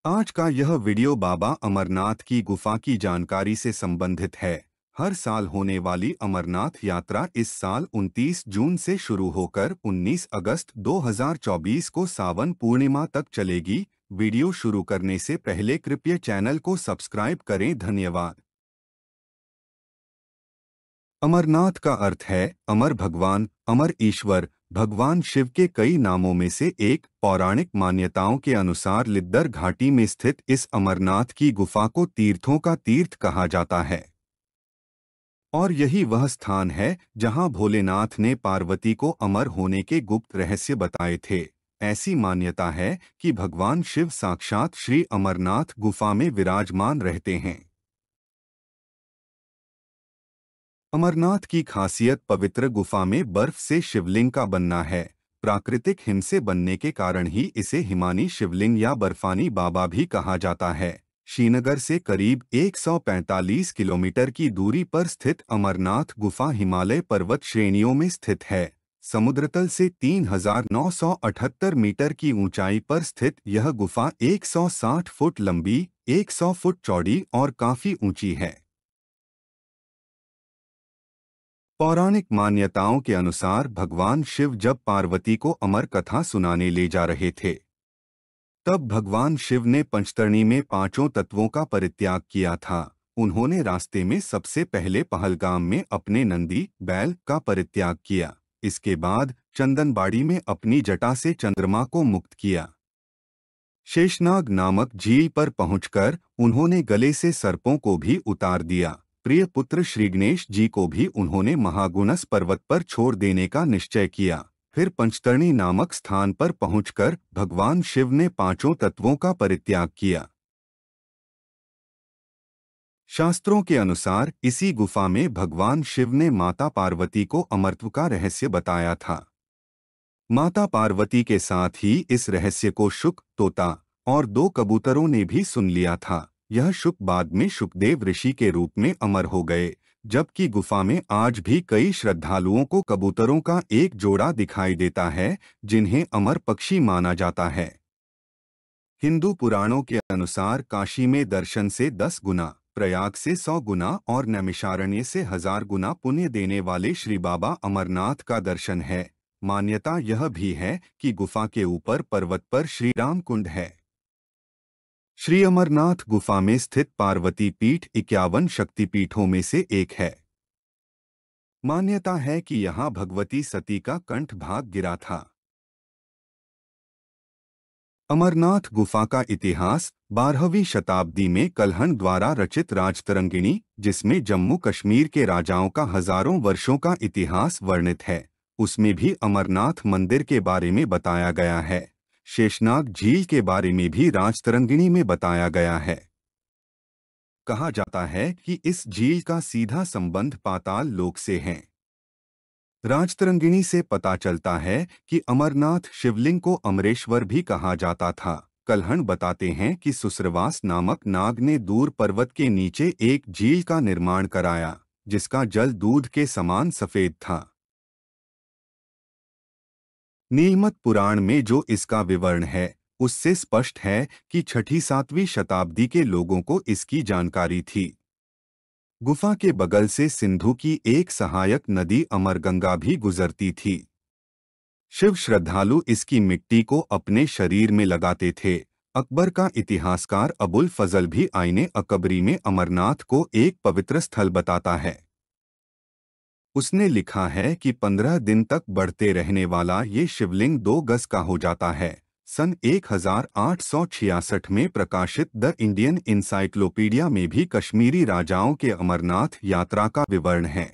आज का यह वीडियो बाबा अमरनाथ की गुफा की जानकारी से संबंधित है। हर साल होने वाली अमरनाथ यात्रा इस साल 29 जून से शुरू होकर 19 अगस्त 2024 को सावन पूर्णिमा तक चलेगी। वीडियो शुरू करने से पहले कृपया चैनल को सब्सक्राइब करें। धन्यवाद। अमरनाथ का अर्थ है अमर भगवान, अमर ईश्वर। भगवान शिव के कई नामों में से एक। पौराणिक मान्यताओं के अनुसार लिद्दर घाटी में स्थित इस अमरनाथ की गुफा को तीर्थों का तीर्थ कहा जाता है और यही वह स्थान है जहां भोलेनाथ ने पार्वती को अमर होने के गुप्त रहस्य बताए थे। ऐसी मान्यता है कि भगवान शिव साक्षात श्री अमरनाथ गुफा में विराजमान रहते हैं। अमरनाथ की खासियत पवित्र गुफा में बर्फ से शिवलिंग का बनना है। प्राकृतिक हिम से बनने के कारण ही इसे हिमानी शिवलिंग या बर्फानी बाबा भी कहा जाता है। श्रीनगर से करीब 145 किलोमीटर की दूरी पर स्थित अमरनाथ गुफा हिमालय पर्वत श्रेणियों में स्थित है। समुद्रतल से 3978 मीटर की ऊंचाई पर स्थित यह गुफा 160 फुट लंबी, 100 फुट चौड़ी और काफी ऊंची है। पौराणिक मान्यताओं के अनुसार भगवान शिव जब पार्वती को अमर कथा सुनाने ले जा रहे थे, तब भगवान शिव ने पंचतरणी में पांचों तत्वों का परित्याग किया था। उन्होंने रास्ते में सबसे पहले पहलगाम में अपने नंदी बैल का परित्याग किया। इसके बाद चंदनबाड़ी में अपनी जटा से चंद्रमा को मुक्त किया। शेषनाग नामक झील पर पहुंचकर उन्होंने गले से सर्पों को भी उतार दिया। प्रिय पुत्र श्री गणेश जी को भी उन्होंने महागुणस पर्वत पर छोड़ देने का निश्चय किया। फिर पंचतरणी नामक स्थान पर पहुंचकर भगवान शिव ने पांचों तत्वों का परित्याग किया। शास्त्रों के अनुसार इसी गुफा में भगवान शिव ने माता पार्वती को अमरत्व का रहस्य बताया था। माता पार्वती के साथ ही इस रहस्य को शुक, तोता और 2 कबूतरों ने भी सुन लिया था। यह शुक बाद में शुकदेव ऋषि के रूप में अमर हो गए, जबकि गुफा में आज भी कई श्रद्धालुओं को कबूतरों का एक जोड़ा दिखाई देता है, जिन्हें अमर पक्षी माना जाता है। हिंदू पुराणों के अनुसार काशी में दर्शन से 10 गुना, प्रयाग से 100 गुना और नैमिषारण्य से 1000 गुना पुण्य देने वाले श्री बाबा अमरनाथ का दर्शन है। मान्यता यह भी है कि गुफा के ऊपर पर्वत पर श्री राम कुंड है। श्री अमरनाथ गुफा में स्थित पार्वती पीठ 51 शक्तिपीठों में से एक है। मान्यता है कि यहाँ भगवती सती का कंठ भाग गिरा था। अमरनाथ गुफा का इतिहास 12वीं शताब्दी में कल्हण द्वारा रचित राजतरंगिणी, जिसमें जम्मू कश्मीर के राजाओं का हजारों वर्षों का इतिहास वर्णित है, उसमें भी अमरनाथ मंदिर के बारे में बताया गया है। शेषनाग झील के बारे में भी राजतरंगिणी में बताया गया है। कहा जाता है कि इस झील का सीधा संबंध पाताल लोक से है। राजतरंगिणी से पता चलता है कि अमरनाथ शिवलिंग को अमरेश्वर भी कहा जाता था। कल्हण बताते हैं कि सुसरवास नामक नाग ने दूर पर्वत के नीचे एक झील का निर्माण कराया, जिसका जल दूध के समान सफेद था। नीलमत पुराण में जो इसका विवरण है, उससे स्पष्ट है कि 6ठी-7वीं शताब्दी के लोगों को इसकी जानकारी थी। गुफा के बगल से सिंधु की एक सहायक नदी अमरगंगा भी गुजरती थी। शिव श्रद्धालु इसकी मिट्टी को अपने शरीर में लगाते थे। अकबर का इतिहासकार अबुल फजल भी आईने अकबरी में अमरनाथ को एक पवित्र स्थल बताता है। उसने लिखा है कि 15 दिन तक बढ़ते रहने वाला ये शिवलिंग 2 गज का हो जाता है। सन 1866 में प्रकाशित द इंडियन इंसाइक्लोपीडिया में भी कश्मीरी राजाओं के अमरनाथ यात्रा का विवरण है।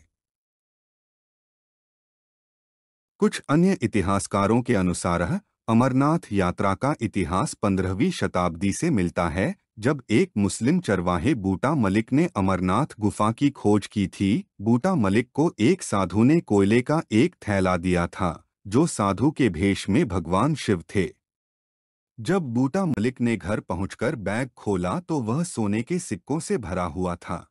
कुछ अन्य इतिहासकारों के अनुसार अमरनाथ यात्रा का इतिहास 15वीं शताब्दी से मिलता है, जब एक मुस्लिम चरवाहे बूटा मलिक ने अमरनाथ गुफा की खोज की थी। बूटा मलिक को एक साधु ने कोयले का एक थैला दिया था, जो साधु के भेष में भगवान शिव थे। जब बूटा मलिक ने घर पहुंचकर बैग खोला तो वह सोने के सिक्कों से भरा हुआ था।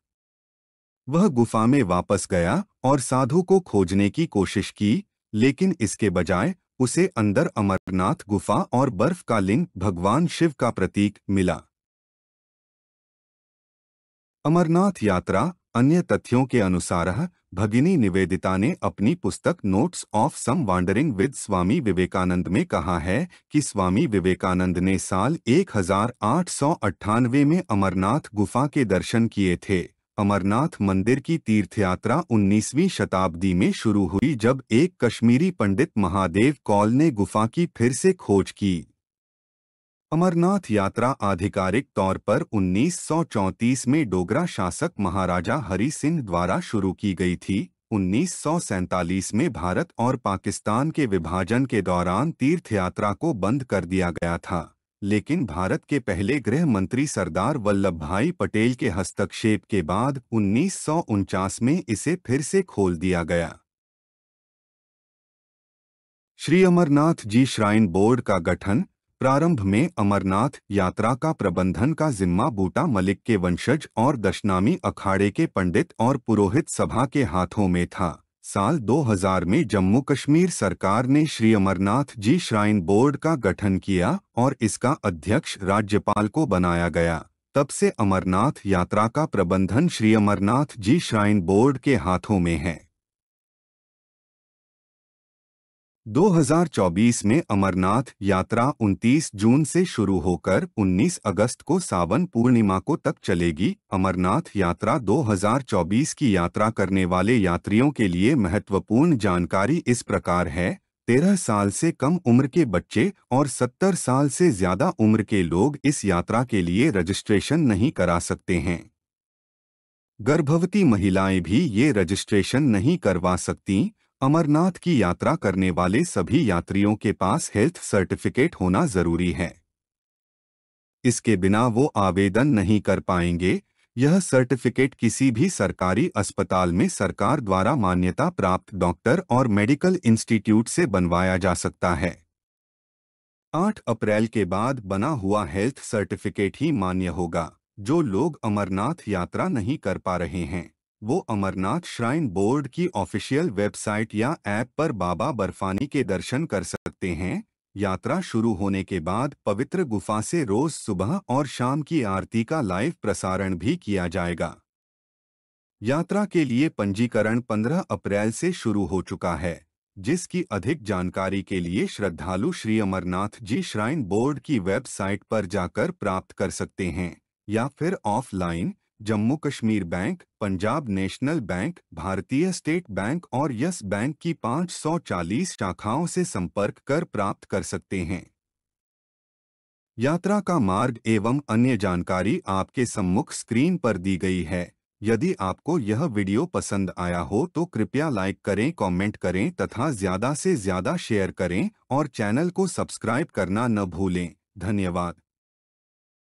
वह गुफा में वापस गया और साधु को खोजने की कोशिश की, लेकिन इसके बजाय उसे अंदर अमरनाथ गुफा और बर्फ का लिंग भगवान शिव का प्रतीक मिला। अमरनाथ यात्रा। अन्य तथ्यों के अनुसार भगिनी निवेदिता ने अपनी पुस्तक notes of some wandering with Swami Vivekananda में कहा है कि स्वामी विवेकानंद ने साल 1898 में अमरनाथ गुफा के दर्शन किए थे। अमरनाथ मंदिर की तीर्थयात्रा 19वीं शताब्दी में शुरू हुई जब एक कश्मीरी पंडित महादेव कौल ने गुफा की फिर से खोज की। अमरनाथ यात्रा आधिकारिक तौर पर 1934 में डोगरा शासक महाराजा हरि सिंह द्वारा शुरू की गई थी। 1947 में भारत और पाकिस्तान के विभाजन के दौरान तीर्थयात्रा को बंद कर दिया गया था, लेकिन भारत के पहले गृह मंत्री सरदार वल्लभ भाई पटेल के हस्तक्षेप के बाद 1949 में इसे फिर से खोल दिया गया। श्री अमरनाथ जी श्राइन बोर्ड का गठन। प्रारंभ में अमरनाथ यात्रा का प्रबंधन का जिम्मा बूटा मलिक के वंशज और दशनामी अखाड़े के पंडित और पुरोहित सभा के हाथों में था। साल 2000 में जम्मू कश्मीर सरकार ने श्री अमरनाथ जी श्राइन बोर्ड का गठन किया और इसका अध्यक्ष राज्यपाल को बनाया गया। तब से अमरनाथ यात्रा का प्रबंधन श्री अमरनाथ जी श्राइन बोर्ड के हाथों में है। 2024 में अमरनाथ यात्रा 29 जून से शुरू होकर 19 अगस्त को सावन पूर्णिमा को तक चलेगी। अमरनाथ यात्रा 2024 की यात्रा करने वाले यात्रियों के लिए महत्वपूर्ण जानकारी इस प्रकार है। 13 साल से कम उम्र के बच्चे और 70 साल से ज्यादा उम्र के लोग इस यात्रा के लिए रजिस्ट्रेशन नहीं करा सकते हैं। गर्भवती महिलाएं भी ये रजिस्ट्रेशन नहीं करवा सकती। अमरनाथ की यात्रा करने वाले सभी यात्रियों के पास हेल्थ सर्टिफिकेट होना जरूरी है। इसके बिना वो आवेदन नहीं कर पाएंगे। यह सर्टिफिकेट किसी भी सरकारी अस्पताल में सरकार द्वारा मान्यता प्राप्त डॉक्टर और मेडिकल इंस्टीट्यूट से बनवाया जा सकता है। 8 अप्रैल के बाद बना हुआ हेल्थ सर्टिफिकेट ही मान्य होगा। जो लोग अमरनाथ यात्रा नहीं कर पा रहे हैं वो अमरनाथ श्राइन बोर्ड की ऑफिशियल वेबसाइट या ऐप पर बाबा बर्फानी के दर्शन कर सकते हैं। यात्रा शुरू होने के बाद पवित्र गुफा से रोज सुबह और शाम की आरती का लाइव प्रसारण भी किया जाएगा। यात्रा के लिए पंजीकरण 15 अप्रैल से शुरू हो चुका है, जिसकी अधिक जानकारी के लिए श्रद्धालु श्री अमरनाथ जी श्राइन बोर्ड की वेबसाइट पर जाकर प्राप्त कर सकते हैं या फिर offline Jammu Kashmir bank, Punjab national bank, भारतीय स्टेट बैंक और यस बैंक की 540 शाखाओं से संपर्क कर प्राप्त कर सकते हैं। यात्रा का मार्ग एवं अन्य जानकारी आपके सम्मुख स्क्रीन पर दी गई है। यदि आपको यह वीडियो पसंद आया हो तो कृपया लाइक करें, कमेंट करें तथा ज़्यादा से ज़्यादा शेयर करें और चैनल को सब्सक्राइब करना न भूलें। धन्यवाद।